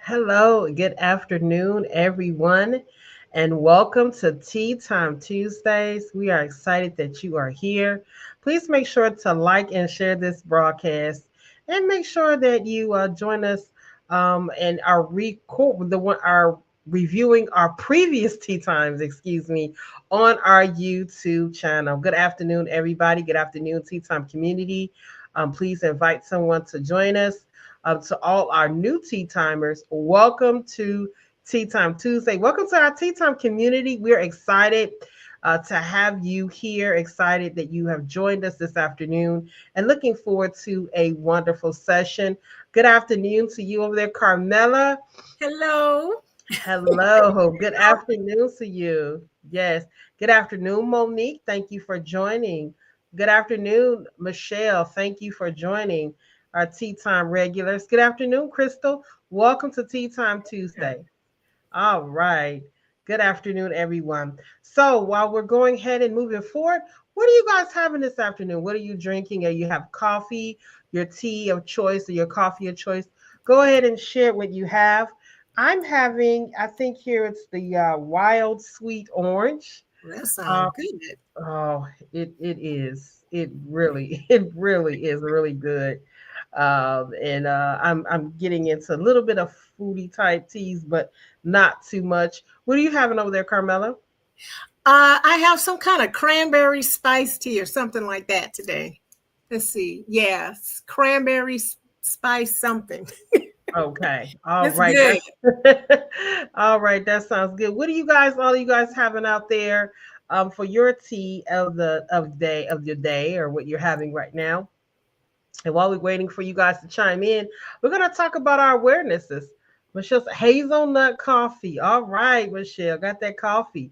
Hello, good afternoon, everyone, and welcome to Tea Time Tuesdays. We are excited that you are here. Please make sure to like and share this broadcast, and make sure that you join us and are reviewing our previous tea times. Excuse me, on our YouTube channel. Good afternoon, everybody. Good afternoon, Tea Time community. Please invite someone to join us. To all our new tea timers, welcome to Tea Time Tuesday. Welcome to our Tea Time community. We're excited to have you here, excited that you have joined us this afternoon, and looking forward to a wonderful session. Good afternoon to you over there, Carmela. Hello. Hello. Good afternoon to you. Yes. Good afternoon, Monique. Thank you for joining. Good afternoon, Michelle. Thank you for joining our Tea Time regulars. Good afternoon, Crystal. Welcome to Tea Time Tuesday. All right. Good afternoon, everyone. So while we're going ahead and moving forward, what are you guys having this afternoon? What are you drinking? Are you have coffee, your tea of choice, or your coffee of choice? Go ahead and share what you have. I'm having, I think here it's the wild sweet orange. That Uh, sounds good. oh, it is. It really, it really is really good. And I'm getting into a little bit of foodie type teas, but not too much. What are you having over there, Carmela? I have some kind of cranberry spice tea or something like that today. Let's see. Yes, cranberry spice something. Okay, all It's right. good. All right. That sounds good. What are all you guys having out there for your tea of your day, or what you're having right now? And while we're waiting for you guys to chime in, we're going to talk about our awarenesses. Michelle's hazelnut coffee. All right, Michelle, got that coffee.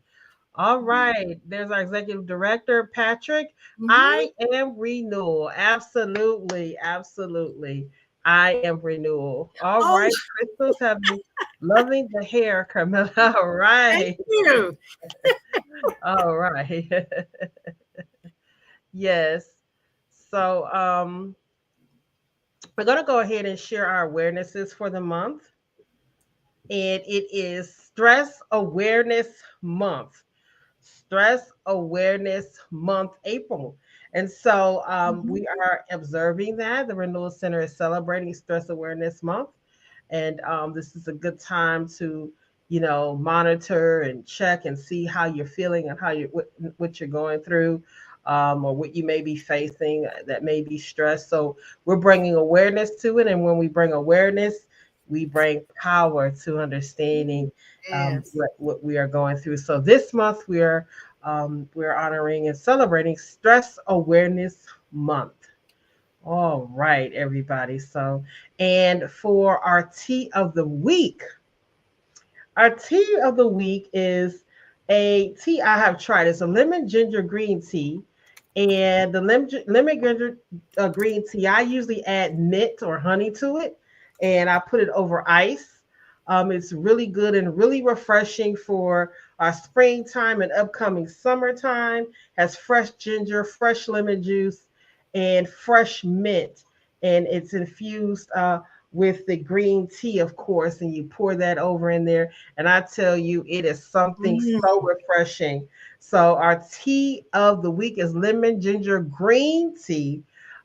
All right, there's our executive director, Patrick. Mhm. I am renewal. Absolutely, absolutely. I am renewal. All Oh, right, Crystal's having loving the hair, Carmela. All thank right, you. all right. Yes. So, we're going to go ahead and share our awarenesses for the month. And it is Stress Awareness Month. Stress Awareness Month, April. And so Mhm. we are observing that. The Renewal Center is celebrating Stress Awareness Month. And this is a good time to, monitor and check and see how you're feeling and what you're going through, or what you may be facing that may be stress. So we're bringing awareness to it. And when we bring awareness, we bring power to understanding Yes. what we are going through. So this month we're honoring and celebrating Stress Awareness Month. All right, everybody. So, and for our tea of the week is a tea I have tried. It's a lemon ginger green tea. And the lemon ginger green tea, I usually add mint or honey to it, and I put it over ice. It's really good and really refreshing for our springtime and upcoming summertime. Has fresh ginger, fresh lemon juice, and fresh mint, and it's infused with the green tea, of course, and you pour that over in there. And I tell you, it is something so Mm. refreshing. So our tea of the week is lemon ginger green tea.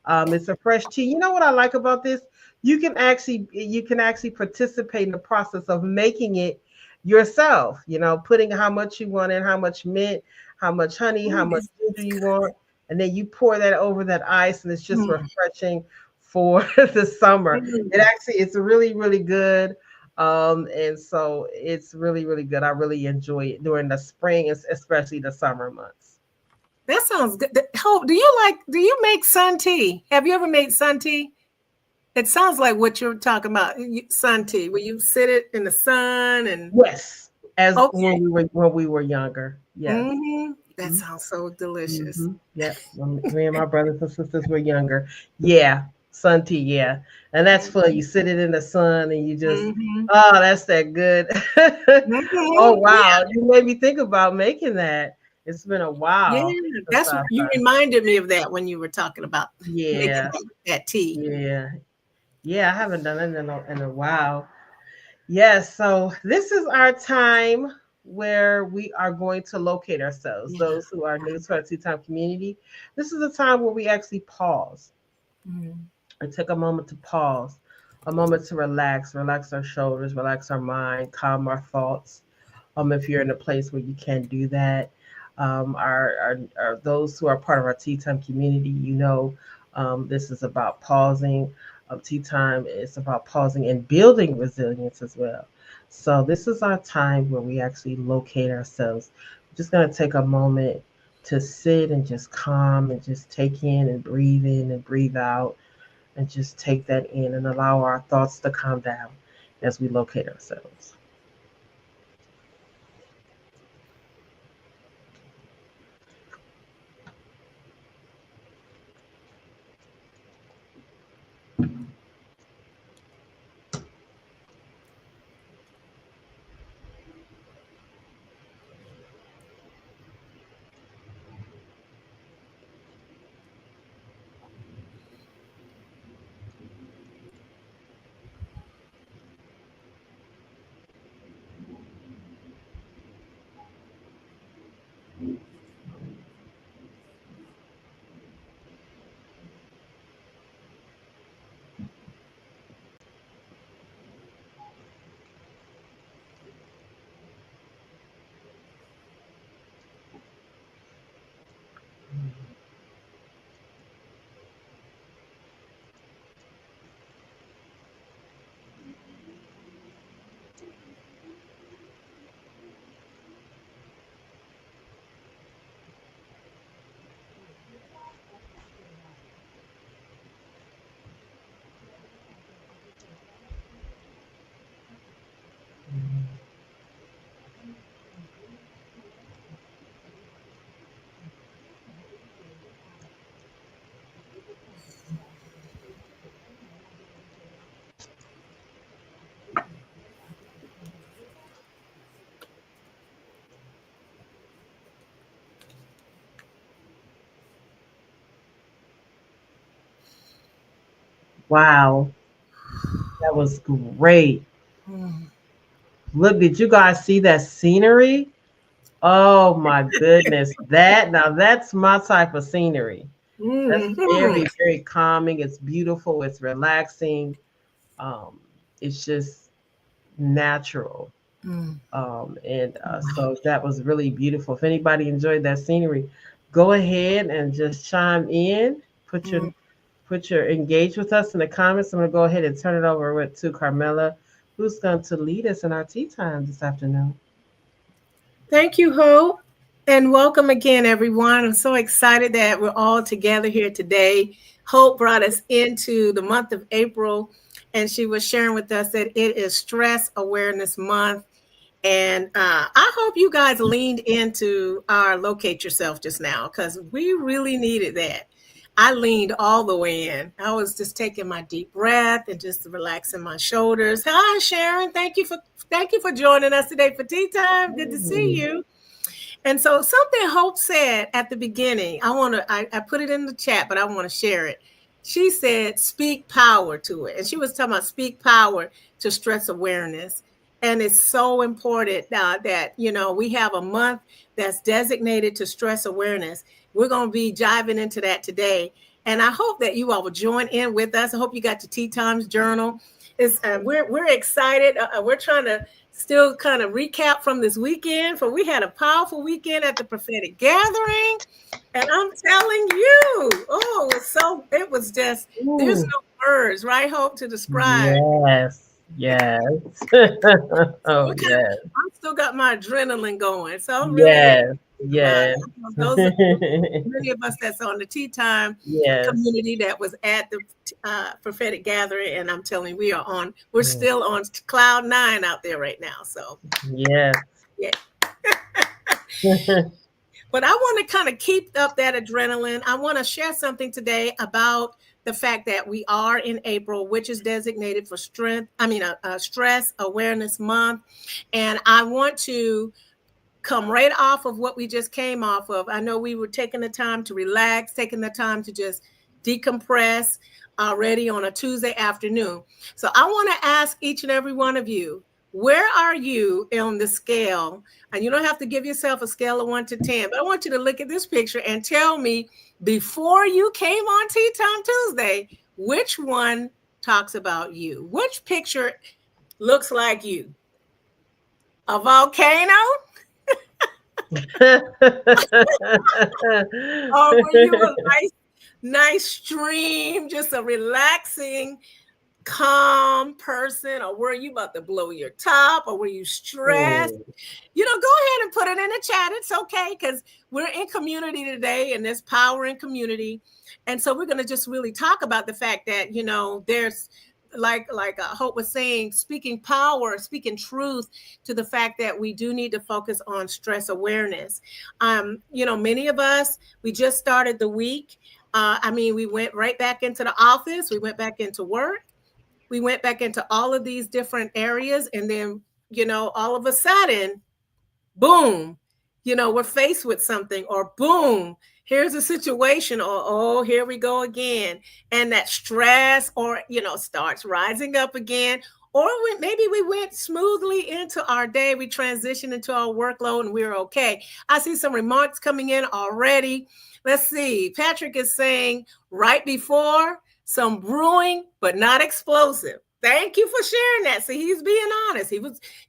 It's a fresh tea. You know what I like about this? You can actually participate in the process of making it yourself. Putting how much you want in, how much mint, how much honey, how Oh, much this ginger is you good. want, and then you pour that over that ice, and it's just Mm. refreshing for the summer. Mm. It's really really good. And so it's really really good. I really enjoy it during the spring, especially the summer months. That sounds good. Hope, do you make sun tea? Have you ever made sun tea? It sounds like what you're talking about, sun tea, where you sit it in the sun and Yes, as okay. when we were younger. Yes. That Mm-hmm. sounds so delicious. Mm-hmm. Yep. When me and my brothers and sisters were younger. Yeah. Sun tea. Yeah. And that's fun. You sit it in the sun and you just, Mhm. oh, that's that good. Oh, Mhm. wow. You made me think about making that. It's been a Yeah, while since that's I you thought. reminded me of that when you were talking about making Yeah. that tea. Yeah. Yeah. I haven't done it in a while. Yes, so this is our time where we are going to locate ourselves. Yeah. Those who are new to our Tea Time community, this is a time where we actually pause. Mm. I took a moment to pause, a moment to relax our shoulders, relax our mind, calm our thoughts. If you're in a place where you can't do that, those who are part of our Tea Time community, this is about pausing. Tea Time is about pausing and building resilience as well. So this is our time where we actually locate ourselves. We're just gonna take a moment to sit and just calm and just take in and breathe out and just take that in and allow our thoughts to calm down as we locate ourselves. Wow, that was great. Mm. Look, did you guys see that scenery? Oh my goodness. That's my type of scenery. That's Mm. very, very calming. It's beautiful. It's relaxing. Um, it's just natural. Mm. So that was really beautiful. If anybody enjoyed that scenery, go ahead and just chime in. Put your Mm. put your engage with us in the comments. I'm gonna go ahead and turn it over to Carmela, who's going to lead us in our tea time this afternoon. Thank you, Hope. And welcome again, everyone. I'm so excited that we're all together here today. Hope brought us into the month of April, and she was sharing with us that it is Stress Awareness Month. And I hope you guys leaned into our locate yourself just now because we really needed that. I leaned all the way in. I was just taking my deep breath and just relaxing my shoulders. Hi, Sharon. Thank you for joining us today for tea time. Good to see Mm. you. And so something Hope said at the beginning, I put it in the chat, but I want to share it. She said, speak power to it. And she was talking about speak power to stress awareness. And it's so important that we have a month that's designated to stress awareness. We're going to be diving into that today. And I hope that you all will join in with us. I hope you got your Tea Times journal. We're excited. We're trying to still kind of recap from this weekend. For we had a powerful weekend at the Prophetic Gathering, and I'm telling you, it was just there's Ooh, no words, right, Hope, to describe. yes, yes. So Oh, yes, I'm still got my adrenaline going, so I'm really yes, excited about it. yes. I know those many of us that's on the tea time Yes. community that was at the prophetic gathering, and I'm telling you, we're still on cloud nine out there right now. So Yes. yeah, but I want to kind of keep up that adrenaline. I want to share something today about the fact that we are in April, which is designated for stress awareness month, and I want to come right off of what we just came off of. I know we were taking the time to relax, taking the time to just decompress already on a Tuesday afternoon. So I want to ask each and every one of you, Where are you on the scale? And you don't have to give yourself a scale of 1 to 10, but I want you to look at this picture and tell me, before you came on Tea Time Tuesday, which one talks about you? Which picture looks like you? A volcano? Or were you a nice stream, just a relaxing, calm person? Or were you about to blow your top? Or were you stressed? Mm. Go ahead and put it in the chat. It's okay, because we're in community today, and there's power in community. And so we're going to just really talk about the fact that, there's like Hope was saying, speaking power, speaking truth to the fact that we do need to focus on stress awareness. Many of us, we just started the week. We went right back into the office. We went back into work. We went back into all of these different areas. And then, all of a sudden, boom, we're faced with something, or boom, here's a situation, or oh, here we go again. And that stress, or, starts rising up again. Or maybe we went smoothly into our day. We transitioned into our workload and we're okay. I see some remarks coming in already. Let's see. Patrick is saying right before, some brewing, but not explosive. Thank you for sharing that. See, he's being honest.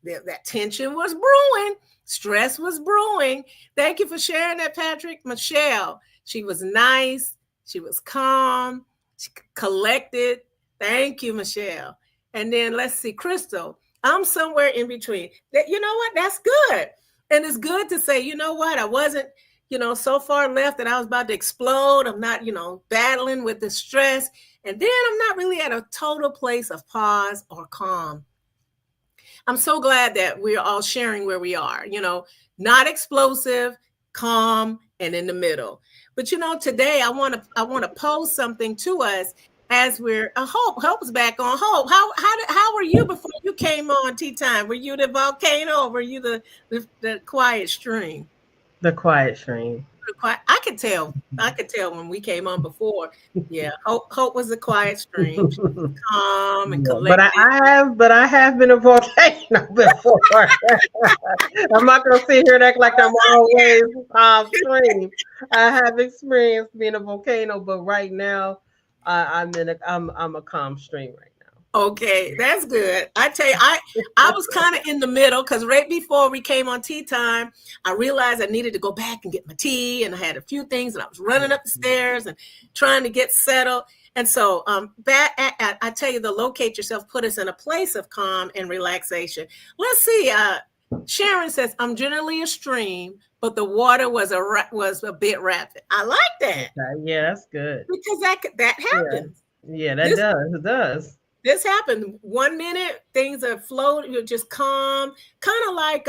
That tension was brewing. Stress was brewing. Thank you for sharing that, Patrick. Michelle, she was nice. She was calm. She collected. Thank you, Michelle. And then let's see, Crystal, I'm somewhere in between. You know what? That's good. And it's good to say, you know what? I wasn't, so far left that I was about to explode. I'm not, battling with the stress. And then I'm not really at a total place of pause or calm. I'm so glad that we're all sharing where we are, not explosive, calm, and in the middle. But, today I want to pose something to us as we're, Hope's back on. Hope, how were you before you came on Tea Time? Were you the volcano, or were you the quiet stream? The quiet stream. I could tell when we came on before. Yeah, Hope was the quiet stream. She was calm and collected. But I have been a volcano before. I'm not gonna sit here and act like I'm always stream. I have experienced being a volcano, but right now I'm a calm stream right now. Okay, that's good. I tell you, I was kind of in the middle, because right before we came on Tea Time, I realized I needed to go back and get my tea, and I had a few things, and I was running up the stairs and trying to get settled. And so I tell you, the locate yourself put us in a place of calm and relaxation. Let's see. Sharon says, I'm generally a stream, but the water was a bit rapid. I like that. Okay. Yeah, that's good. Because that happens. Yeah, that does. It does. This happened 1 minute, things are floating, you're just calm, kind of like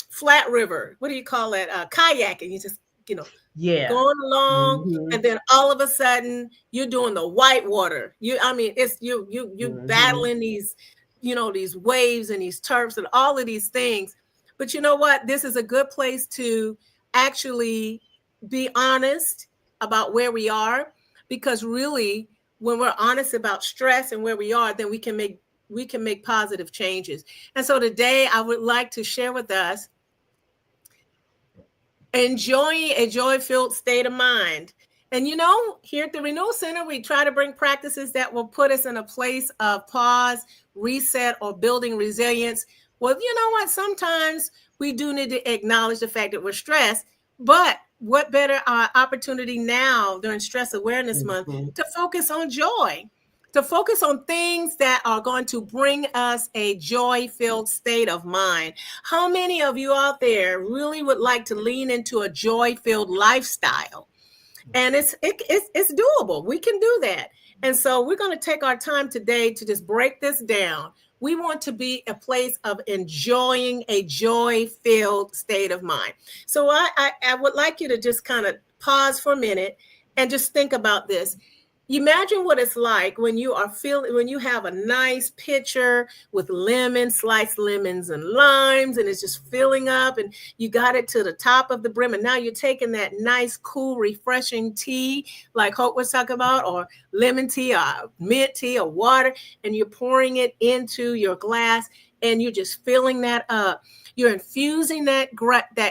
flat river. What do you call it? Kayaking. You just, going along, mm-hmm. And then all of a sudden you're doing the white water. It's you mm-hmm. battling these, these waves and these turfs and all of these things. But you know what? This is a good place to actually be honest about where we are, because really, when we're honest about stress and where we are, then we can make positive changes. And so today I would like to share with us enjoying a joy-filled state of mind. And here at the Renewal Center, we try to bring practices that will put us in a place of pause, reset, or building resilience. Well, you know what? Sometimes we do need to acknowledge the fact that we're stressed, but what better opportunity now during Stress Awareness Month to focus on joy, to focus on things that are going to bring us a joy-filled state of mind. How many of you out there really would like to lean into a joy-filled lifestyle? And it's doable. We can do that. And so we're going to take our time today to just break this down. We want to be a place of enjoying a joy-filled state of mind. So I would like you to just kind of pause for a minute and just think about this. Imagine what it's like when you have a nice pitcher with sliced lemons and limes, and it's just filling up, and you got it to the top of the brim. And now you're taking that nice, cool, refreshing tea, like Hope was talking about, or lemon tea, or mint tea, or water, and you're pouring it into your glass. and you're just filling that up. You're infusing that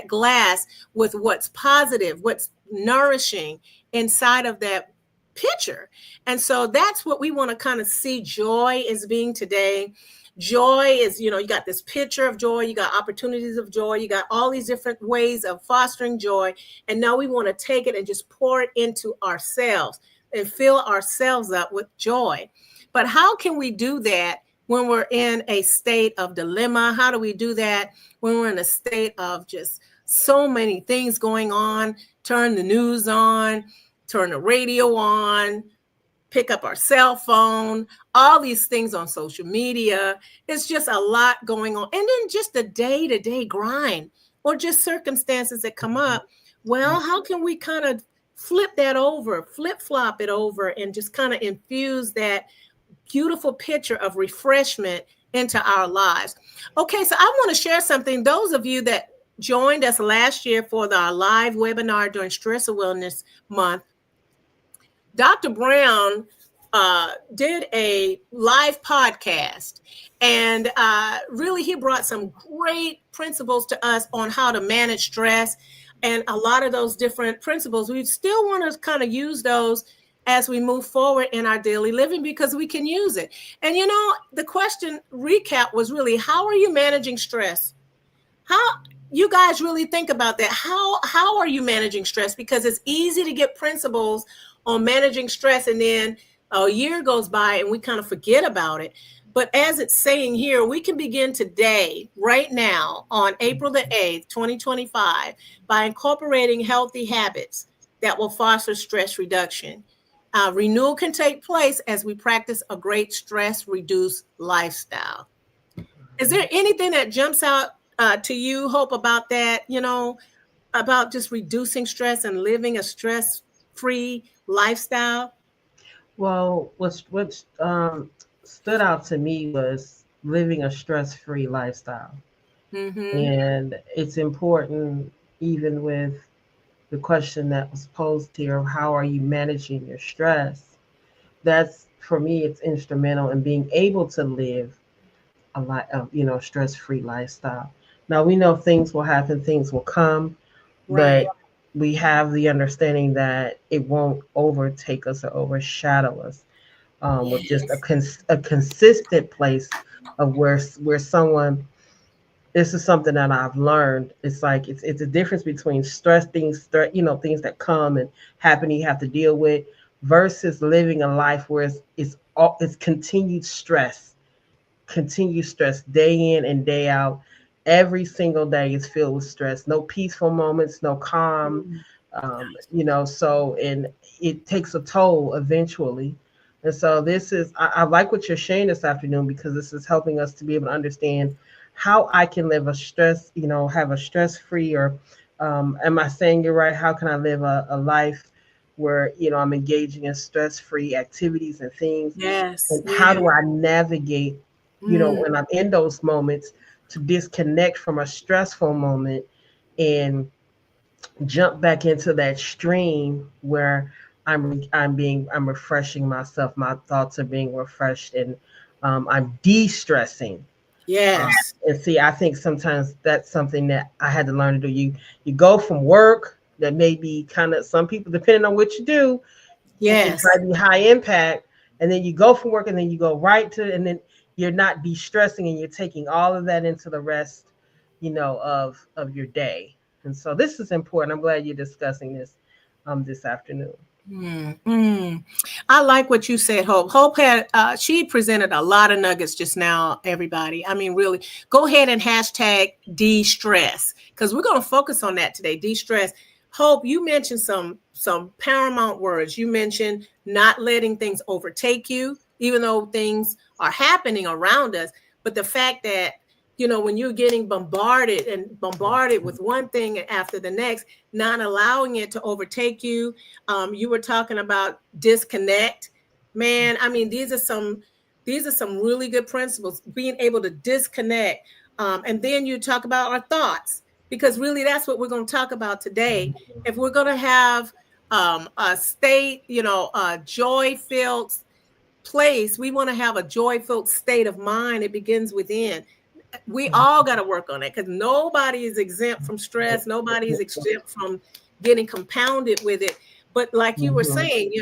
glass with what's positive, what's nourishing inside of that pitcher. And so that's what we want to kind of see joy as being today. Joy is, you got this picture of joy, you got opportunities of joy, you got all these different ways of fostering joy. And now we want to take it and just pour it into ourselves and fill ourselves up with joy. But how can we do that when we're in a state of dilemma? How do we do that when we're in a state of just so many things going on? Turn the news on, turn the radio on, pick up our cell phone, all these things on social media. It's just a lot going on. And then just the day-to-day grind or just circumstances that come up. Well, how can we kind of flip that over, flip-flop it over, and just kind of infuse that beautiful picture of refreshment into our lives? Okay, so I want to share something. Those of you that joined us last year for our live webinar during Stress Awareness Month, Dr. Brown did a live podcast, and really he brought some great principles to us on how to manage stress. And a lot of those different principles, we still want to kind of use those as we move forward in our daily living because we can use it. And the question recap was really, how are you managing stress? How you guys really think about that? How are you managing stress? Because it's easy to get principles on managing stress, and then a year goes by and we kind of forget about it. But as it's saying here, we can begin today, right now, on April the 8th, 2025, by incorporating healthy habits that will foster stress reduction. Renewal can take place as we practice a great stress-reduced lifestyle. Is there anything that jumps out to you, Hope, about that, about just reducing stress and living a stress-free lifestyle? Well, what stood out to me was living a stress-free lifestyle. Mm-hmm. And it's important, even with the question that was posed here of how are you managing your stress? That's, for me, it's instrumental in being able to live a lot of, stress-free lifestyle. Now, we know things will happen, things will come, Right. but we have the understanding that it won't overtake us or overshadow us, with just Yes. a consistent place of where someone. This is something that I've learned. It's like it's a difference between things that come and happen you have to deal with, versus living a life where it's continued stress day in and day out. Every single day is filled with stress. No peaceful moments, no calm. So and it takes a toll eventually. And so I like what you're sharing this afternoon, because this is helping us to be able to understand how I can live have a stress free, or am I saying you're right? How can I live a life where, I'm engaging in stress free activities and things? Yes. And how Yeah. do I navigate, Mm. when I'm in those moments, to disconnect from a stressful moment and jump back into that stream where I'm refreshing myself. My thoughts are being refreshed, and I'm de-stressing. Uh, Yes. and see, I think sometimes that's something that I had to learn to do. You go from work that may be kind of, some people, depending on what you do, it Yes. might be high impact, and then you go from work and then you go right to, and then you're not de-stressing, and you're taking all of that into the rest, of your day. And so this is important. I'm glad you're discussing this afternoon. Mm. I like what you said, Hope. Hope had she presented a lot of nuggets just now, everybody. I mean, really, go ahead and hashtag de-stress, because we're going to focus on that today. De-stress. Hope, you mentioned some paramount words. You mentioned not letting things overtake you, even though things are happening around us. But the fact that, when you're getting bombarded with one thing after the next, not allowing it to overtake you. You were talking about disconnect. Man, I mean, these are some really good principles, being able to disconnect. And then you talk about our thoughts, because really that's what we're going to talk about today. If we're going to have a state, a joy-filled place, we want to have a joy-filled state of mind. It begins within. we all got to work on it, because nobody is exempt from stress. Nobody is exempt from getting compounded with it. But like you were saying,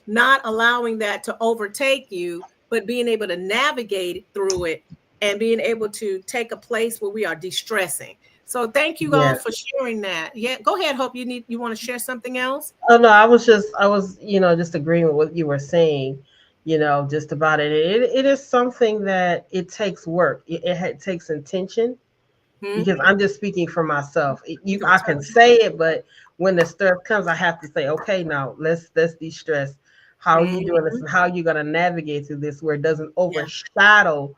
not allowing that to overtake you, but being able to navigate through it and being able to take a place where we are de-stressing. So thank you all for sharing that. Yeah, go ahead. Hope you want to share something else. Oh no, I was just agreeing with what you were saying, just about it. It is something that it takes work. It takes intention, because I'm just speaking for myself. I can say it, but when the stress comes, I have to say, okay, now let's de-stress. How are you doing this, and how are you going to navigate through this where it doesn't overshadow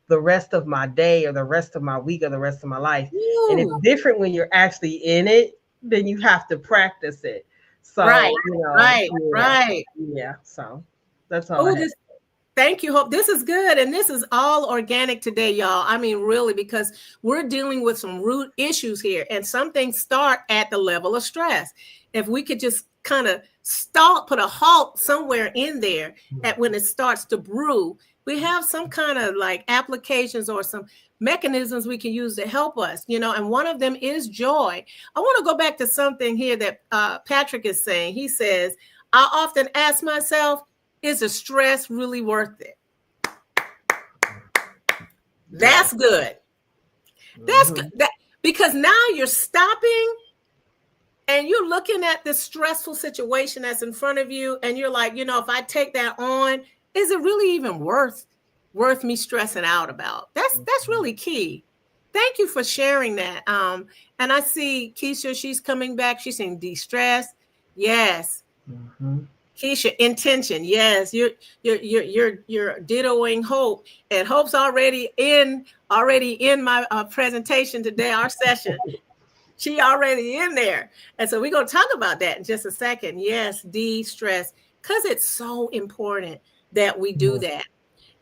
the rest of my day or the rest of my week or the rest of my life? And it's different when you're actually in it. Then you have to practice it. So Right, right. yeah. So that's all I have. Thank you, Hope. This is good. And this is all organic today, y'all. I mean, really, because we're dealing with some root issues here. And some things start at the level of stress. If we could just kind of put a halt somewhere in there at when it starts to brew, we have some kind of like applications or some mechanisms we can use to help us, and one of them is joy. I want to go back to something here that Patrick is saying. He says, I often ask myself, is the stress really worth it? That's good. That's good. Because now you're stopping and you're looking at this stressful situation that's in front of you. And you're like, if I take that on, is it really even worth me stressing out about? That's really key. Thank you for sharing that. And I see Keisha, she's coming back. She's saying de-stress. Yes. Keisha, intention. Yes, you're dittoing Hope, and Hope's already in my presentation today, our session. She already in there, and so we're gonna talk about that in just a second. Yes, de-stress, because it's so important that we do that.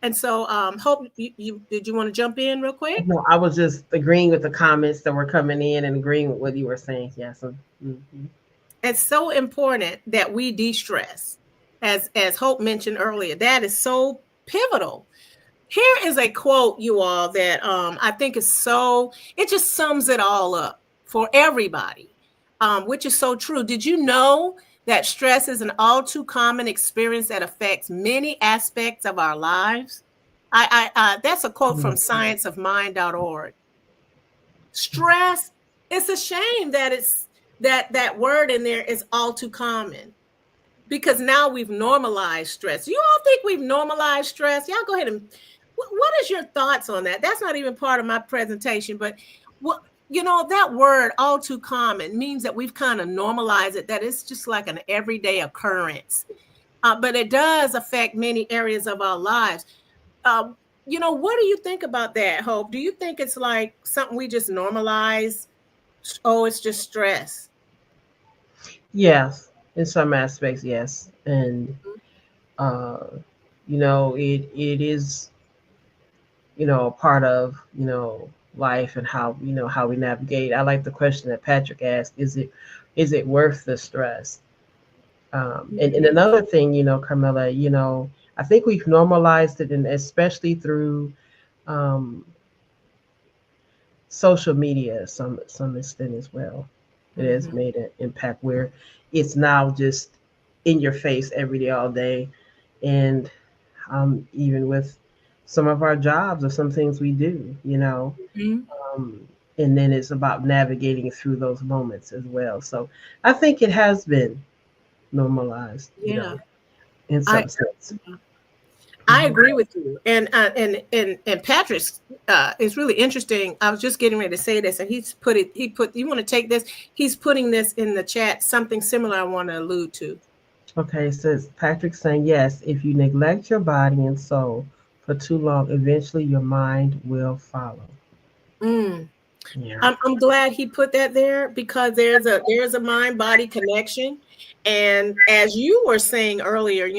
And so, Hope, you did you want to jump in real quick? No, I was just agreeing with the comments that were coming in and agreeing with what you were saying. Yes. It's so important that we de-stress, as Hope mentioned earlier. That is so pivotal. Here is a quote, you all, that I think is it just sums it all up for everybody, which is so true. Did you know that stress is an all too common experience that affects many aspects of our lives? That's a quote from scienceofmind.org. Stress, it's a shame that that word in there is all too common, because now we've normalized stress. You all think we've normalized stress? Y'all go ahead and, what is your thoughts on that? That's not even part of my presentation, but that word all too common means that we've kind of normalized it, that it's just like an everyday occurrence. But it does affect many areas of our lives. What do you think about that, Hope? Do you think it's like something we just normalize? Oh, it's just stress. Yes, in some aspects, yes. And it is, a part of, life, and how we navigate. I like the question that Patrick asked, is it worth the stress? And another thing, Carmela, I think we've normalized it, and especially through social media, some extent as well. It has made an impact where it's now just in your face every day, all day. And even with some of our jobs or some things we do, and then it's about navigating through those moments as well. So I think it has been normalized, in some sense. I agree with you. And Patrick is really interesting. I was just getting ready to say this, and you want to take this? He's putting this in the chat, something similar I want to allude to. Okay, it says Patrick saying, yes, if you neglect your body and soul for too long, eventually your mind will follow. Yeah. I'm glad he put that there, because there's a mind-body connection. And as you were saying earlier,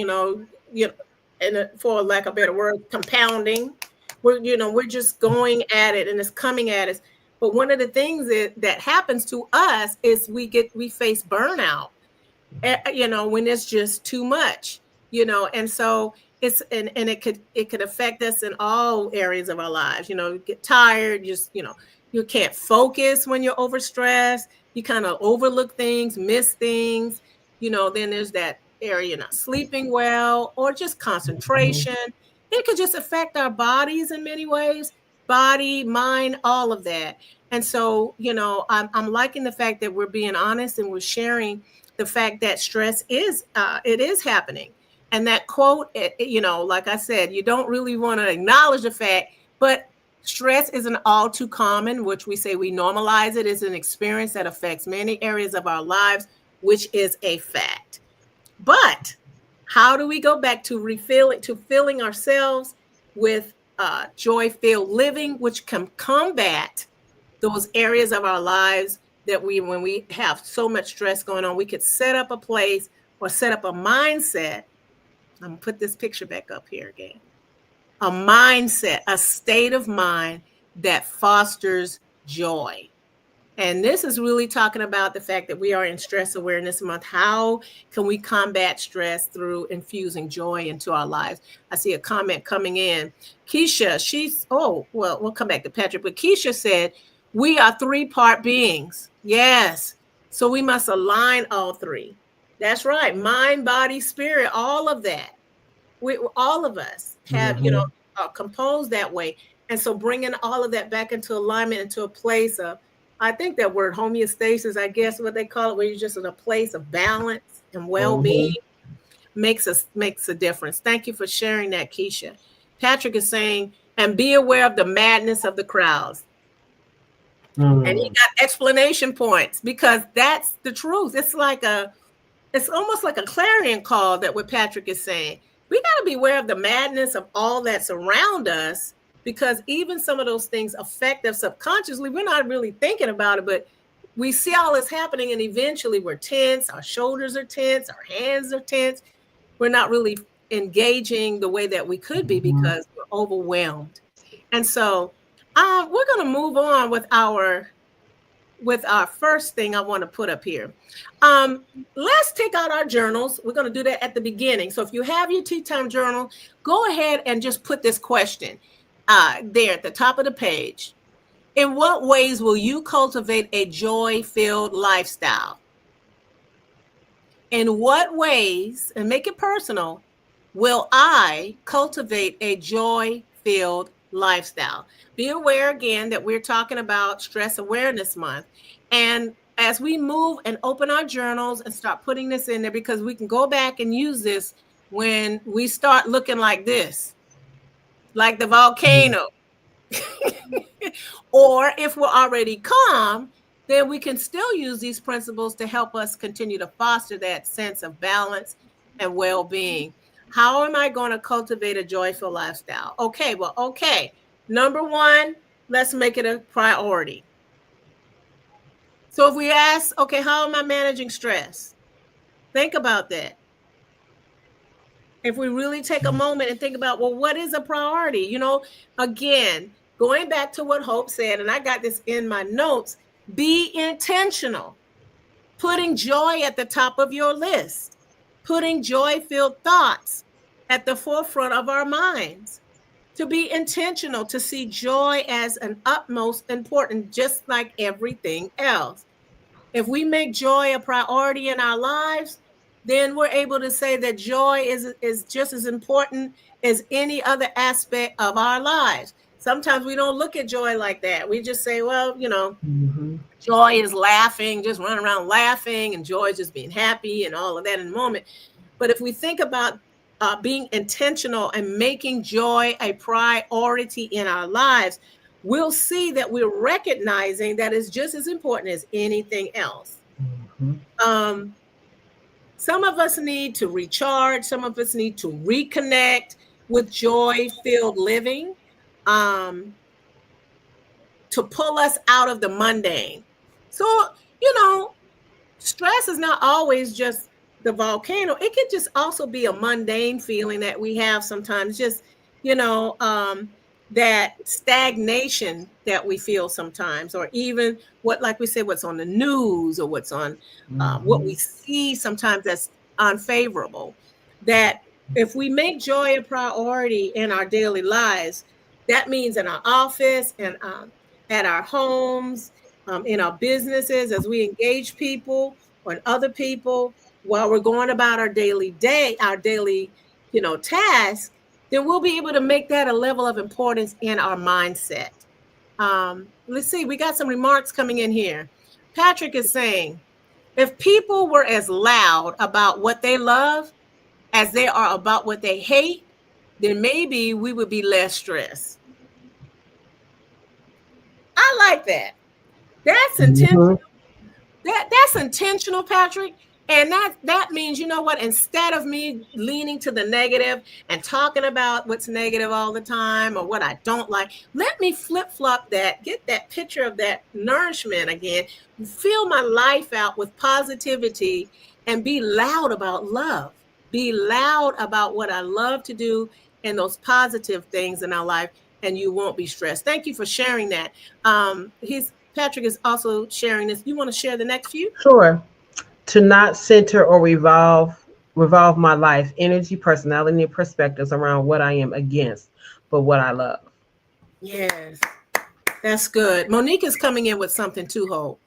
and for lack of a better word, compounding, we're just going at it and it's coming at us. But one of the things that happens to us is we face burnout, when it's just too much, and so and it could affect us in all areas of our lives. You get tired, you can't focus when you're overstressed. You kind of overlook things, miss things. Then there's that area not sleeping well, or just Mhm. concentration. It could just affect our bodies in many ways, body, mind, all of that. And so, I'm liking the fact that we're being honest and we're sharing the fact that stress it is happening. And that quote, like I said, you don't really want to acknowledge the fact, but stress isn't all too common, which we say we normalize it, is an experience that affects many areas of our lives, which is a fact. But how do we go back to filling ourselves with joy-filled living, which can combat those areas of our lives that when we have so much stress going on, we could set up a place or set up a mindset. I'm gonna put this picture back up here again. A mindset, a state of mind that fosters joy. And this is really talking about the fact that we are in Stress Awareness Month. How can we combat stress through infusing joy into our lives? I see a comment coming in. Keisha, we'll come back to Patrick, but Keisha said, we are three-part beings. Yes. So we must align all three. That's right. Mind, body, spirit, all of that. All of us have, Mhm. are composed that way. And so bringing all of that back into alignment, into a place of, I think that word homeostasis, I guess what they call it, where you're just in a place of balance and well-being, Mhm. makes a difference. Thank you for sharing that, Keisha. Patrick is saying, and be aware of the madness of the crowds. And he Mm. got explanation points, because that's the truth. It's almost like a clarion call that what Patrick is saying. We got to be aware of the madness of all that's around us, because even some of those things affect us subconsciously. We're not really thinking about it, but we see all this happening, and eventually we're tense. Our shoulders are tense. Our hands are tense. We're not really engaging the way that we could be Mhm. because we're overwhelmed. And so we're going to move on with our first thing I want to put up here. Um, let's take out our journals. We're going to do that at the beginning. So if you have your tea time journal, go ahead and just put this question there at the top of the page. In what ways will you cultivate a joy-filled lifestyle? In what ways, and make it personal, will I cultivate a joy-filled lifestyle? Be aware again that we're talking about Stress Awareness Month. And as we move and open our journals and start putting this in there, because we can go back and use this when we start looking like this, like the Mhm. volcano. Or if we're already calm, then we can still use these principles to help us continue to foster that sense of balance and well-being. How am I going to cultivate a joyful lifestyle? Okay. Number one, let's make it a priority. So if we ask, okay, how am I managing stress? Think about that. If we really take a moment and think about, well, what is a priority? Again, going back to what Hope said, and I got this in my notes, be intentional, putting joy at the top of your list, putting joy-filled thoughts at the forefront of our minds, to be intentional, to see joy as an utmost important, just like everything else. If we make joy a priority in our lives, then we're able to say that joy is just as important as any other aspect of our lives. Sometimes we don't look at joy like that. We just say, well, Mhm. joy is laughing, just running around laughing, and joy is just being happy and all of that in the moment. But if we think about being intentional and making joy a priority in our lives, we'll see that we're recognizing that it's just as important as anything else. Mhm. Um, some of us need to recharge, some of us need to reconnect with joy filled living, um, to pull us out of the mundane. So, you know, stress is not always just the volcano. It could just also be a mundane feeling that we have sometimes, just, you know, that stagnation that we feel sometimes, or even what, like we said, what's on the news, or what's on what we Mhm. see sometimes that's unfavorable. That If we make joy a priority in our daily lives, that means in our office and at our homes, in our businesses, as we engage people or other people while we're going about our daily day, our daily, task, then we'll be able to make that a level of importance in our mindset. Let's see, we got some remarks coming in here. Patrick is saying, if people were as loud about what they love as they are about what they hate, then maybe we would be less stressed. I like that. That's intentional. Mhm. That's intentional, Patrick. And that means, you know what, instead of me leaning to the negative and talking about what's negative all the time or what I don't like, let me flip-flop that, get that picture of that nourishment again, fill my life out with positivity, and be loud about love. Be loud about what I love to do and those positive things in our life, and you won't be stressed. Thank you for sharing that. He's Patrick is also sharing this. You want to share the next few? Sure. To not center or revolve my life, energy, personality, and perspectives around what I am against, but what I love. Yes, that's good. Monique is coming in with something too, Hope.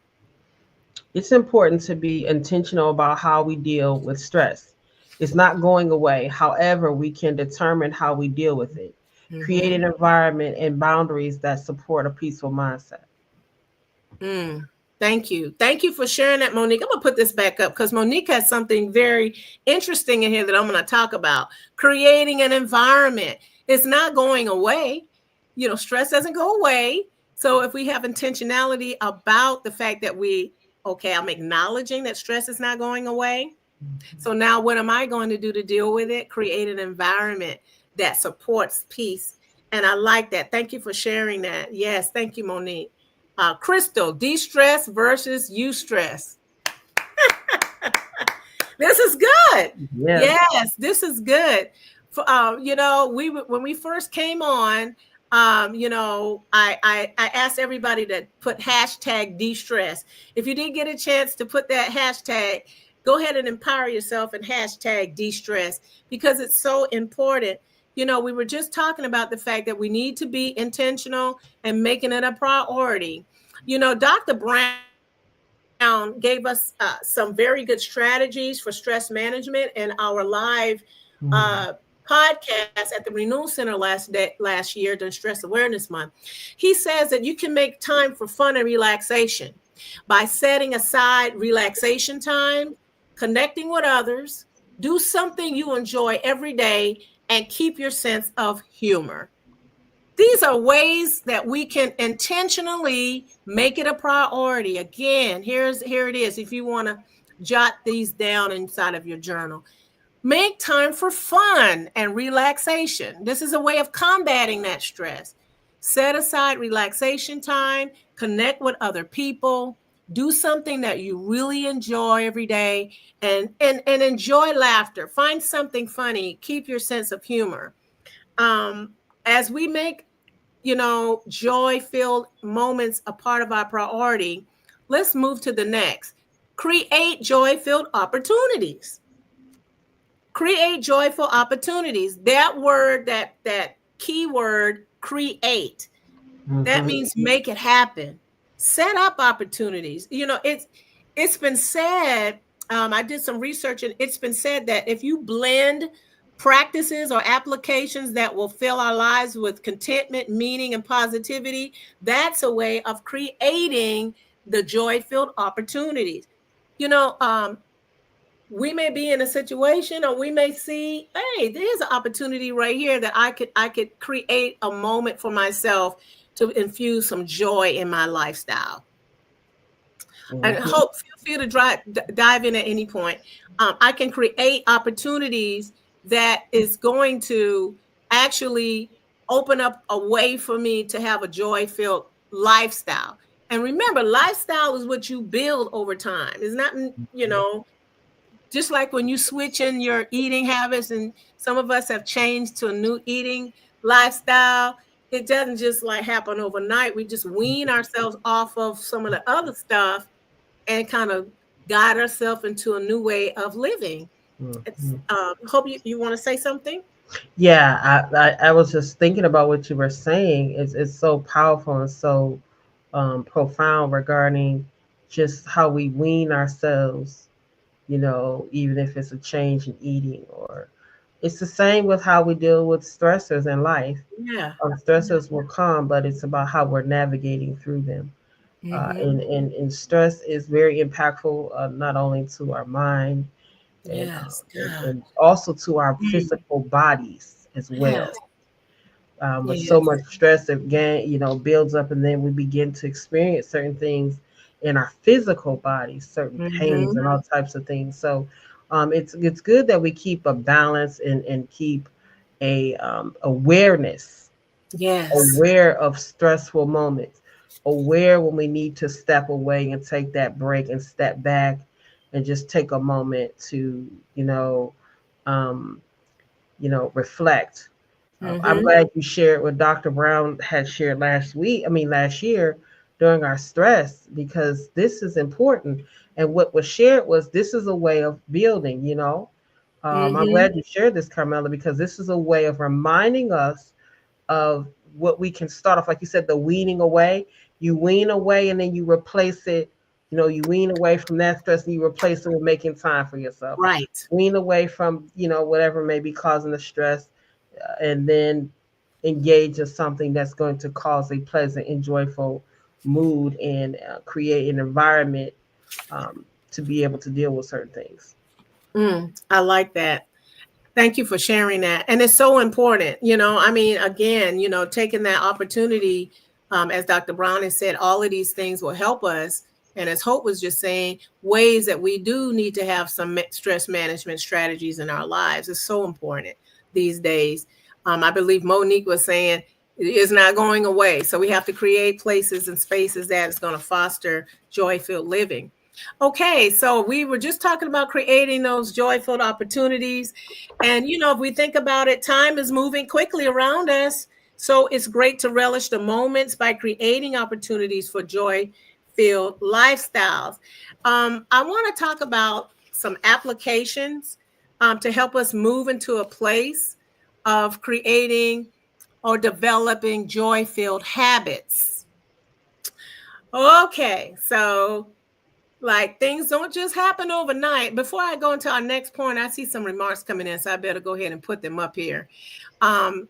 It's important to be intentional about how we deal with stress. It's not going away. However, we can determine how we deal with it. Create Mm-hmm. an environment and boundaries that support a peaceful mindset. Mm, thank you. Thank you for sharing that, Monique. I'm going to put this back up because Monique has something very interesting in here that I'm going to talk about. Creating an environment. It's not going away. Stress doesn't go away. So if we have intentionality about the fact that okay, I'm acknowledging that stress is not going away. So now what am I going to do to deal with it? Create an environment that supports peace. And I like that. Thank you for sharing that. Yes, thank you, Monique. Crystal, de-stress versus eustress. This is good. Yes. Yes, this is good. When we first came on, I asked everybody to put hashtag de-stress. If you didn't get a chance to put that hashtag, go ahead and empower yourself and hashtag de-stress because it's so important. We were just talking about the fact that we need to be intentional and making it a priority. Dr. Brown gave us some very good strategies for stress management in our live Mhm. podcast at the Renewal Center last year during Stress Awareness Month. He says that you can make time for fun and relaxation by setting aside relaxation time, connecting with others, do something you enjoy every day, and keep your sense of humor. These are ways that we can intentionally make it a priority. Again, here it is. If you want to jot these down inside of your journal, make time for fun and relaxation. This is a way of combating that stress. Set aside relaxation time, connect with other people, do something that you really enjoy every day, and enjoy laughter. Find something funny, keep your sense of humor. As we make joy filled moments a part of our priority, let's move to the next. Create joy filled opportunities. Create joyful opportunities. That word, that keyword, create. That Mhm. means make it happen. Set up opportunities. It's been said. I did some research, and it's been said that if you blend practices or applications that will fill our lives with contentment, meaning, and positivity, that's a way of creating the joy-filled opportunities. You know, um, we may be in a situation, or we may see, hey, there's an opportunity right here that I could create a moment for myself to infuse some joy in my lifestyle. And Mhm. Hope, feel free to dive in at any point. I can create opportunities that is going to actually open up a way for me to have a joy filled lifestyle. And remember, lifestyle is what you build over time. It's not, just like when you switch in your eating habits, and some of us have changed to a new eating lifestyle, it doesn't just like happen overnight. We just wean ourselves off of some of the other stuff and kind of guide ourselves into a new way of living. It's, Mhm. hope you want to say something. Yeah, I was just thinking about what you were saying. It's so powerful and so profound regarding just how we wean ourselves, even if it's a change in eating, or it's the same with how we deal with stressors in life. Yeah. Stressors will come, but it's about how we're navigating through them. Mm-hmm. And stress is very impactful, not only to our mind and, Yes, God. and also to our Mm. physical bodies as well. Yes, With so yes. much stress that builds up, and then we begin to experience certain things in our physical bodies, certain pains Mm-hmm. and all types of things. So it's good that we keep a balance and keep a awareness, Yes. aware of stressful moments, aware when we need to step away and take that break and step back and just take a moment to um, reflect. I'm Mm-hmm. glad you shared what Dr. Brown had shared last year during our stress, because this is important. And what was shared was this is a way of building. I'm Mm-hmm. glad you shared this, Carmela, because this is a way of reminding us of what we can start off, like you said, the weaning away. You wean away and then you replace it. You wean away from that stress and you replace it with making time for yourself. Right. Wean away from whatever may be causing the stress, and then engage in something that's going to cause a pleasant and joyful mood, and create an environment to be able to deal with certain things. I like that. Thank you for sharing that. And it's so important, I mean, again, taking that opportunity, as Dr. Brown has said, all of these things will help us. And as Hope was just saying, ways that we do need to have some stress management strategies in our lives is so important these days. I believe Monique was saying it is not going away. So we have to create places and spaces that is going to foster joy-filled living. Okay, so we were just talking about creating those joy-filled opportunities. And, if we think about it, time is moving quickly around us. So it's great to relish the moments by creating opportunities for joy filled lifestyles. I want to talk about some applications to help us move into a place of creating or developing joy filled habits. Okay, so like things don't just happen overnight. Before I go into our next point, I see some remarks coming in, so I better go ahead and put them up here. Um,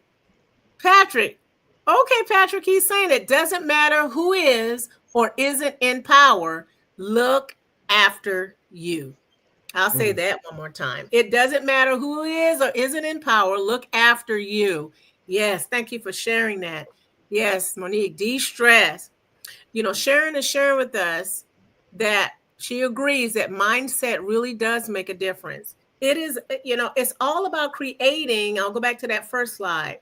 Patrick, okay, Patrick, he's saying it doesn't matter who is or isn't in power. Look after you. I'll say Mm. that one more time. It doesn't matter who is or isn't in power. Look after you. Yes, thank you for sharing that. Yes, Monique, de-stress. Sharon is sharing with us that she agrees that mindset really does make a difference. It is, it's all about creating. I'll go back to that first slide,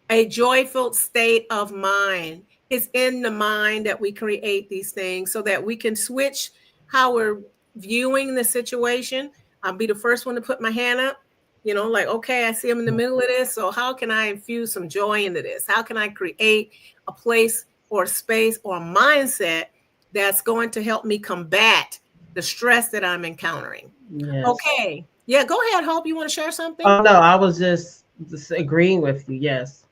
a joyful state of mind. It's in the mind that we create these things so that we can switch how we're viewing the situation. I'll be the first one to put my hand up, like, okay, I see I'm in the middle of this. So, how can I infuse some joy into this? How can I create a place or space or mindset that's going to help me combat the stress that I'm encountering? Yes. Okay. Yeah, go ahead, Hope. You want to share something? Oh no, I was just agreeing with you. Yes.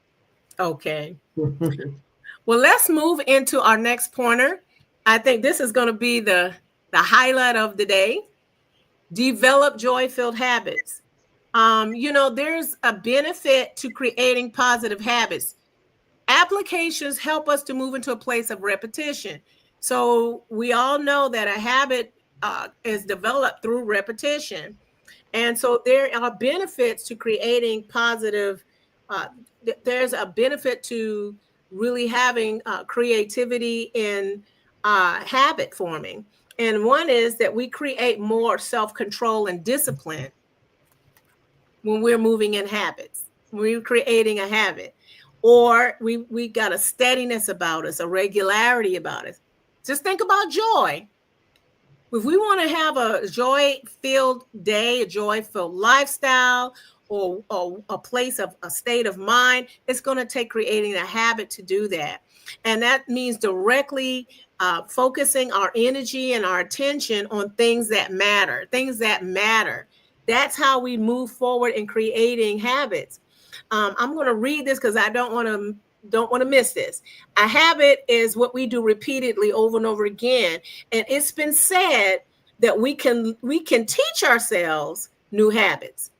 Okay. Well, let's move into our next pointer. I think this is going to be the highlight of the day. Develop joy-filled habits. There's a benefit to creating positive habits. Applications help us to move into a place of repetition. So we all know that a habit is developed through repetition. And so there are benefits to creating positive. Uh, there's a benefit to really having creativity in habit forming. And one is that we create more self control and discipline when we're moving in habits. We're creating a habit, or we got a steadiness about us, a regularity about us. Just think about joy. If we want to have a joy filled day, a joy filled lifestyle, or a place of a state of mind, it's going to take creating a habit to do that. And that means directly focusing our energy and our attention on things that matter, things that matter. That's how we move forward in creating habits. I'm going to read this because I don't want to miss this. A habit is what we do repeatedly over and over again, and it's been said that we can teach ourselves new habits.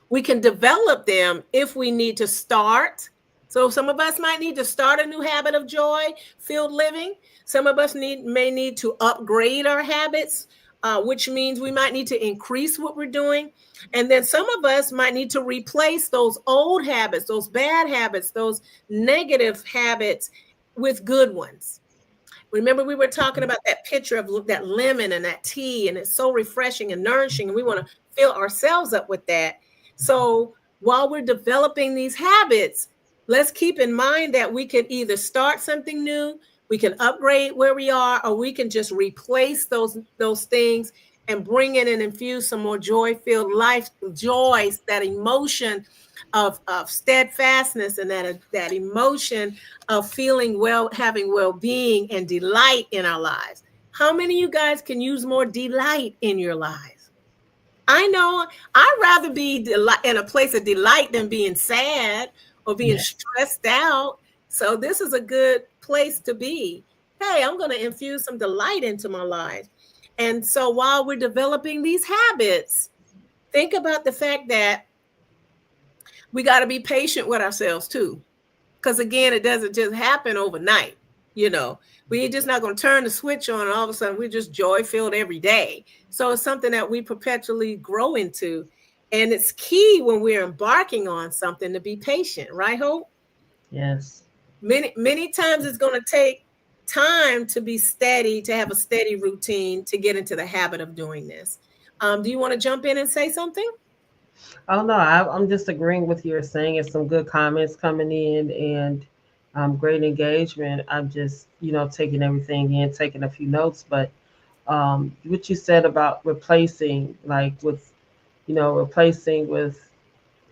We can develop them if we need to start. So some of us might need to start a new habit of joy filled living. Some of us may need to upgrade our habits, which means we might need to increase what we're doing. And then some of us might need to replace those old habits, those bad habits, those negative habits with good ones. Remember, we were talking about that picture of that lemon and that tea, and it's so refreshing and nourishing, and we want to fill ourselves up with that. So while we're developing these habits, let's keep in mind that we can either start something new, we can upgrade where we are, or we can just replace those things and bring in and infuse some more joy-filled life, joys, that emotion of steadfastness, and that emotion of feeling well, having well-being and delight in our lives. How many of you guys can use more delight in your lives? I know I'd rather be in a place of delight than being sad or being stressed out. So this is a good place to be. Hey, I'm going to infuse some delight into my life. And so while we're developing these habits, think about the fact that we got to be patient with ourselves too. Because again, it doesn't just happen overnight. We're just not going to turn the switch on and all of a sudden we're just joy filled every day. So it's something that we perpetually grow into. And it's key when we're embarking on something to be patient, right, Hope? Yes. Many times it's going to take time to be steady, to have a steady routine, to get into the habit of doing this. Do you want to jump in and say something? Oh no, I'm just agreeing with you. You're saying it's some good comments coming in and great engagement. I'm just taking everything in, taking a few notes. But what you said about replacing, like with replacing with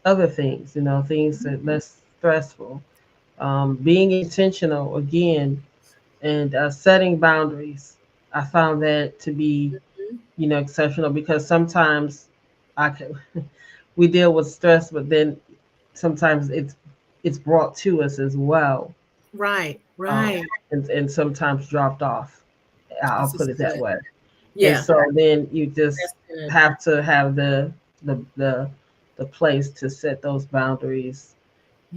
other things, things that less stressful. Being intentional again and setting boundaries. I found that to be exceptional because sometimes I can we deal with stress, but then sometimes it's brought to us as well, Right, um, right. and sometimes dropped off. I'll This is put it that good. way. And Yeah, so then you just that's good. have to have the the the place to set those boundaries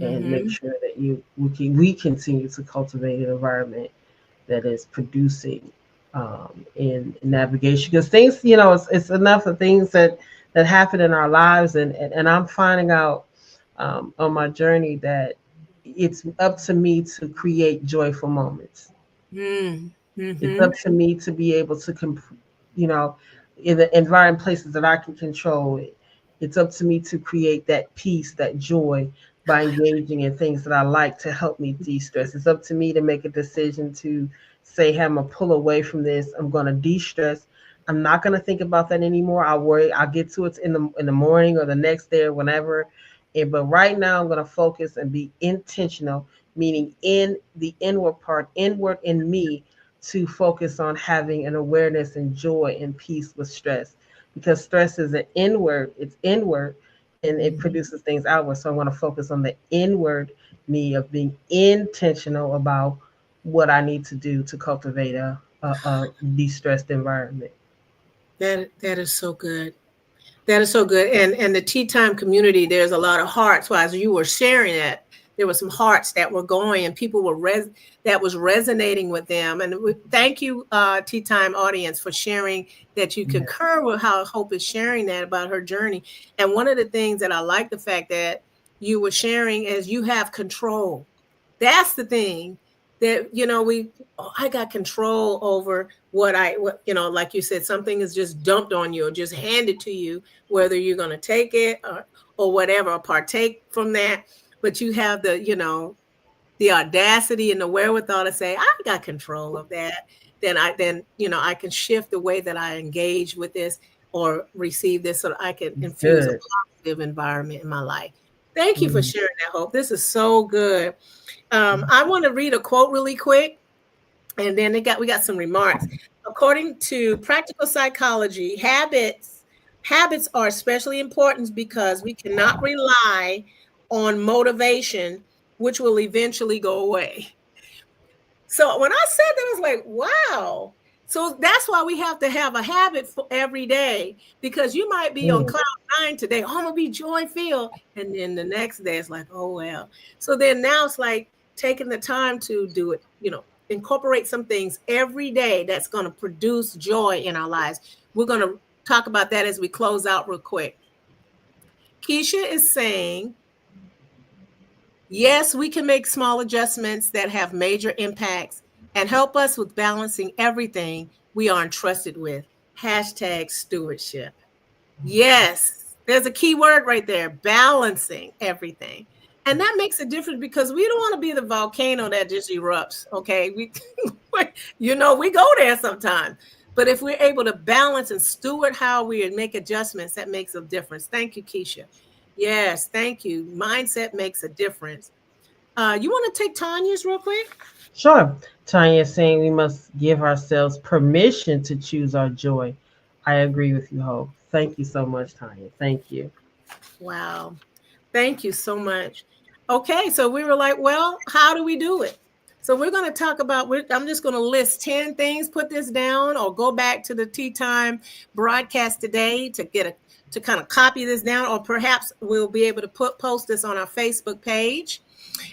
and make Hmm. sure that we continue to cultivate an environment that is producing in navigation because things it's enough of things that happen in our lives and I'm finding out on my journey that it's up to me to create joyful moments. It's Mm-hmm. up to me to be able to you know in the environment places that I can control it. It's up to me to create that peace, that joy by engaging in things that I like to help me de-stress. It's up to me to make a decision to say, hey, I'm gonna pull away from this. I'm gonna de-stress. I'm not gonna think about that anymore. I'll worry. I'll get to it in the morning or the next day or whenever. But right now, I'm gonna focus and be intentional, meaning in the inward part, inward in me, to focus on having an awareness and joy and peace with stress because stress is an inward, it's inward and it Mm-hmm. produces things outward. So I want to focus on the inward me of being intentional about what I need to do to cultivate a de-stressed environment. That is so good. That is so good. And the tea time community, there's a lot of hearts. Well, as you were sharing that, there were some hearts that were going, and people were that was resonating with them. And thank you, tea time audience, for sharing that you Yeah. concur with how Hope is sharing that about her journey. And one of the things that I like the fact that you were sharing is you have control. That's the thing that I got control over what like you said, something is just dumped on you or just handed to you, whether you're going to take it or whatever, or partake from that. But you have the audacity and the wherewithal to say, I got control of that. Then I can shift the way that I engage with this or receive this so that I can It's infuse a good. positive environment in my life. Thank you for Mm. sharing that, Hope. This is so good. I want to read a quote really quick, and then we got some remarks. According to practical psychology, Habits are especially important because we cannot rely on motivation, which will eventually go away. So when I said that, I was like, wow. So that's why we have to have a habit for every day, because you might be on Mm. cloud nine today. Oh, I'm gonna be joy filled, and then the next day it's like, oh well. So then now it's like taking the time to do it. Incorporate some things every day that's going to produce joy in our lives. We're going to talk about that as we close out real quick. Keisha is saying, yes, we can make small adjustments that have major impacts and help us with balancing everything we are entrusted with. Hashtag stewardship. Yes, there's a key word right there, balancing everything. And that makes a difference because we don't want to be the volcano that just erupts. Okay. We go there sometimes. But if we're able to balance and steward how we make adjustments, that makes a difference. Thank you, Keisha. Yes, thank you. Mindset makes a difference. You want to take Tanya's real quick? Sure. Tanya is saying we must give ourselves permission to choose our joy. I agree with you, Hope. Thank you so much, Tanya. Thank you. Wow. Thank you so much. Okay, so we were like, well, how do we do it? So we're going to talk about, I'm just going to list 10 things, put this down, or go back to the Tea Time broadcast today to kind of copy this down, or perhaps we'll be able to post this on our Facebook page.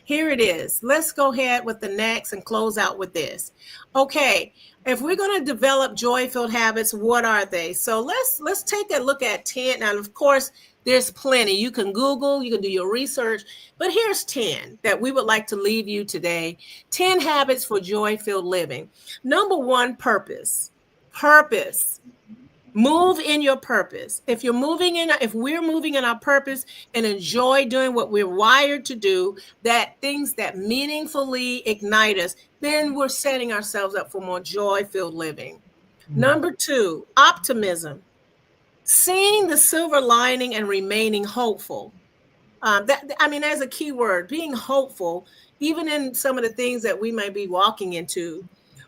Here it is. Let's go ahead with the next and close out with this. Okay, if we're going to develop joy-filled habits, what are they? So let's take a look at 10. Now, of course, there's plenty. You can Google, you can do your research, but here's 10 that we would like to leave you today. 10 habits for joy-filled living. Number 1, purpose. Purpose. Move in your purpose. If we're moving in our purpose and enjoy doing what we're wired to do, that things that meaningfully ignite us, then we're setting ourselves up for more joy-filled living. Number 2, optimism. Seeing the silver lining and remaining hopeful. That's a key word, being hopeful, even in some of the things that we might be walking into,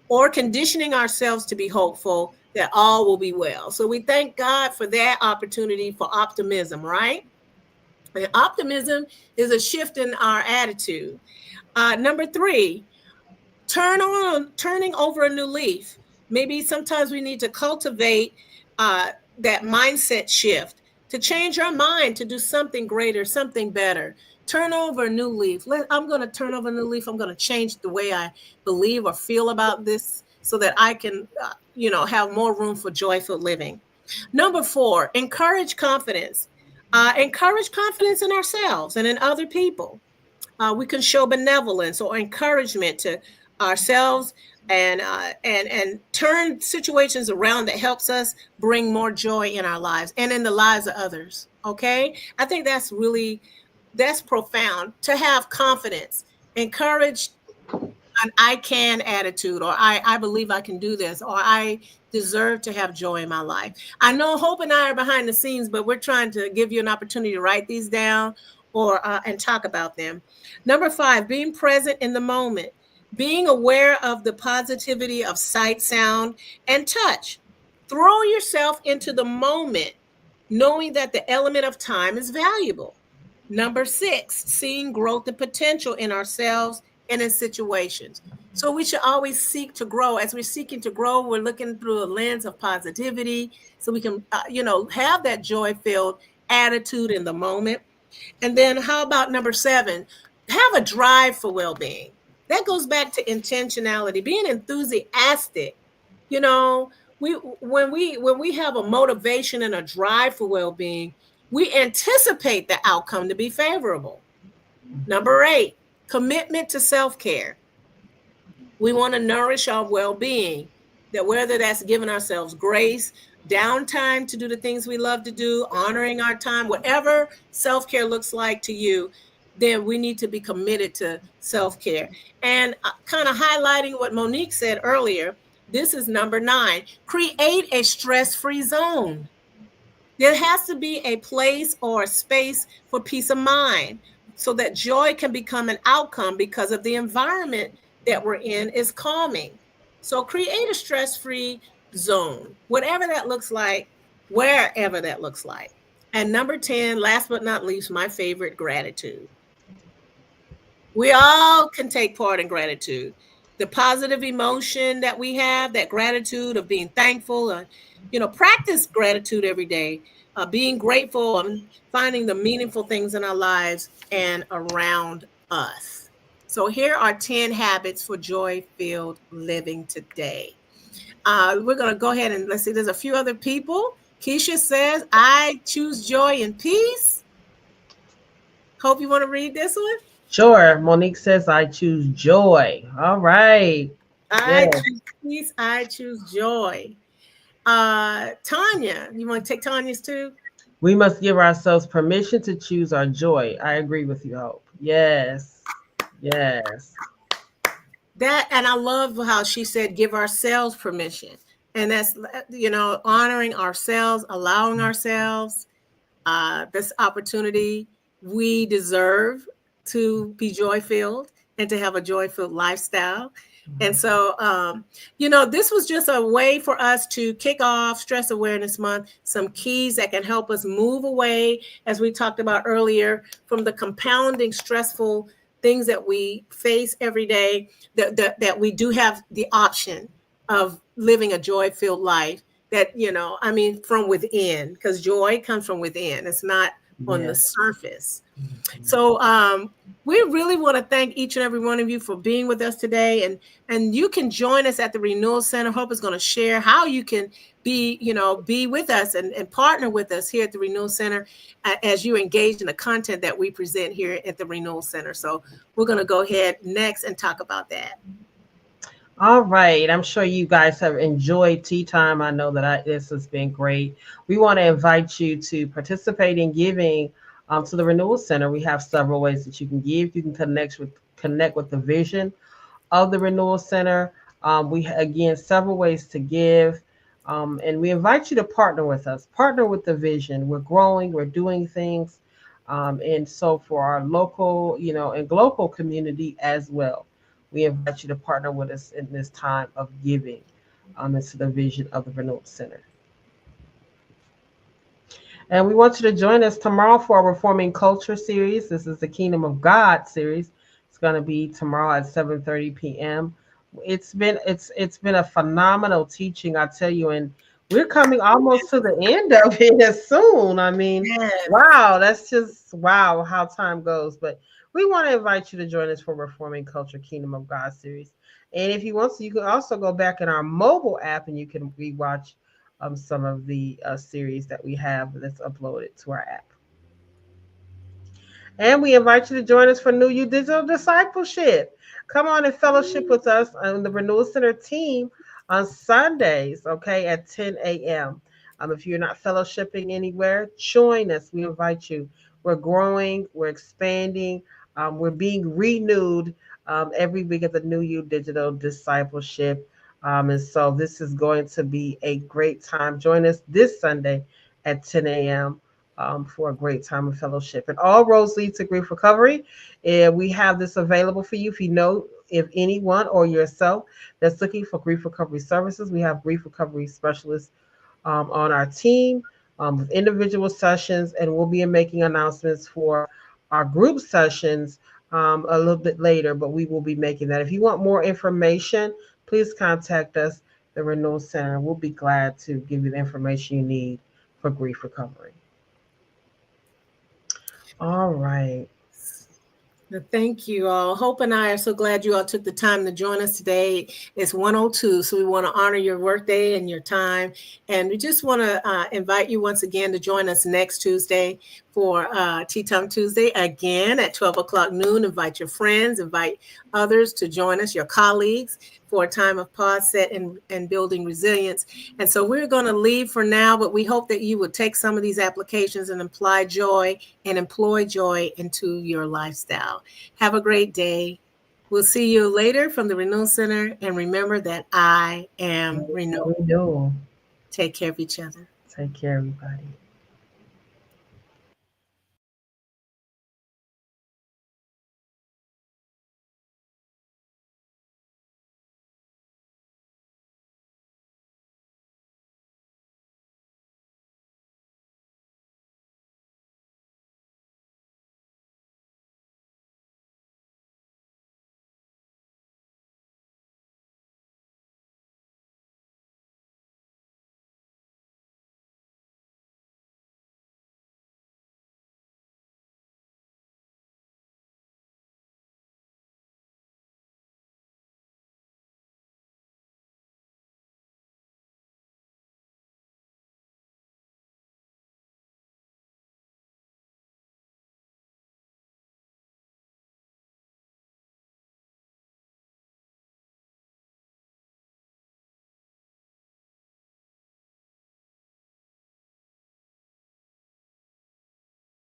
or conditioning ourselves to be hopeful that all will be well. So we thank God for that opportunity for optimism, right? And optimism is a shift in our attitude. Number 3, turning over a new leaf. Maybe sometimes we need to cultivate that mindset shift to change our mind to do something greater, something better. Turn over a new leaf. I'm going to turn over a new leaf. I'm going to change the way I believe or feel about this so that I can, have more room for joyful living. Number 4, encourage confidence. Encourage confidence in ourselves and in other people. We can show benevolence or encouragement to ourselves and turn situations around that helps us bring more joy in our lives and in the lives of others. Okay, I think that's profound, to have confidence, encourage an I can attitude, or I believe I can do this, or I deserve to have joy in my life. I know Hope and I are behind the scenes, but we're trying to give you an opportunity to write these down or and talk about them. Number 5, being present in the moment, being aware of the positivity of sight, sound, and touch. Throw yourself into the moment, knowing that the element of time is valuable. Number 6, seeing growth and potential in ourselves and in situations. So we should always seek to grow. As we're seeking to grow, we're looking through a lens of positivity so we can, have that joy-filled attitude in the moment. And then how about number 7? Have a drive for well-being. That goes back to intentionality, being enthusiastic. When we have a motivation and a drive for well-being, we anticipate the outcome to be favorable. Number 8, commitment to self-care. We want to nourish our well-being, that whether that's giving ourselves grace, downtime to do the things we love to do, honoring our time, whatever self-care looks like to you, then we need to be committed to self-care. And kind of highlighting what Monique said earlier, this is number 9, create a stress-free zone. There has to be a place or a space for peace of mind so that joy can become an outcome because of the environment that we're in is calming. So create a stress-free zone, whatever that looks like. wherever that looks like. And number 10, last but not least, my favorite, gratitude. We all can take part in gratitude. The positive emotion that we have, that gratitude of being thankful, practice gratitude every day, being grateful and finding the meaningful things in our lives and around us. So here are 10 habits for joy-filled living today. We're going to go ahead and let's see, there's a few other people. Keisha says, I choose joy and peace. Hope you want to read this one. Sure. Monique says, I choose joy. All right. I Yeah. choose peace. I choose joy. Tanya, you want to take Tanya's too? We must give ourselves permission to choose our joy. I agree with you, Hope. Yes. Yes. That, and I love how she said, give ourselves permission. And that's, honoring ourselves, allowing ourselves this opportunity. We deserve to be joy filled and to have a joy filled lifestyle. And so, this was just a way for us to kick off Stress Awareness Month, some keys that can help us move away, as we talked about earlier, from the compounding stressful things that we face every day, that we do have the option of living a joy filled life that, from within, because joy comes from within. It's not on the Yes. surface. So we really want to thank each and every one of you for being with us today. And you can join us at the Renewal Center. Hope is going to share how you can be with us and partner with us here at the Renewal Center as you engage in the content that we present here at the Renewal Center. So we're going to go ahead next and talk about that. All right. I'm sure you guys have enjoyed tea time. I know that this has been great. We want to invite you to participate in giving to the Renewal Center. We have several ways that you can give. You can connect with the vision of the Renewal Center. We again several ways to give. And we invite you to partner with us. Partner with the vision. We're growing. We're doing things. And so for our local, and global community as well, we invite you to partner with us in this time of giving into the vision of the Renewal Center. And we want you to join us tomorrow for our Reforming Culture series. This is the Kingdom of God series. It's going to be tomorrow at 7:30 p.m. It's been a phenomenal teaching, I tell you, and we're coming almost to the end of it soon. I mean, Yes. wow, that's just wow how time goes. But we want to invite you to join us for Reforming Culture Kingdom of God series. And if you want to, you can also go back in our mobile app and you can rewatch some of the series that we have that's uploaded to our app. And we invite you to join us for New You Digital Discipleship. Come on and fellowship with us on the Renewal Center team on Sundays, okay, at 10 a.m. If you're not fellowshipping anywhere, join us. We invite you. We're growing, we're expanding, we're being renewed every week at the New You Digital Discipleship. And so this is going to be a great time. Join us this Sunday at 10 a.m. For a great time of fellowship. And all roads lead to grief recovery. And we have this available for you if anyone or yourself that's looking for grief recovery services. We have grief recovery specialists on our team with individual sessions, and we'll be making announcements for our group sessions a little bit later, but we will be making that. If you want more information, please contact us, the Renewal Center. We'll be glad to give you the information you need for grief recovery. All right. Thank you all. Hope and I are so glad you all took the time to join us today. It's 1:02, so we want to honor your workday and your time. And we just want to invite you once again to join us next Tuesday for Tea Time Tuesday again at 12 o'clock noon. Invite your friends, invite others to join us, your colleagues, for a time of pause, set, and building resilience. And so we're going to leave for now, but we hope that you would take some of these applications and apply joy and employ joy into your lifestyle. Have a great day. We'll see you later from the Renewal Center. And remember that I am renewal. We do. Take care of each other. Take care, everybody.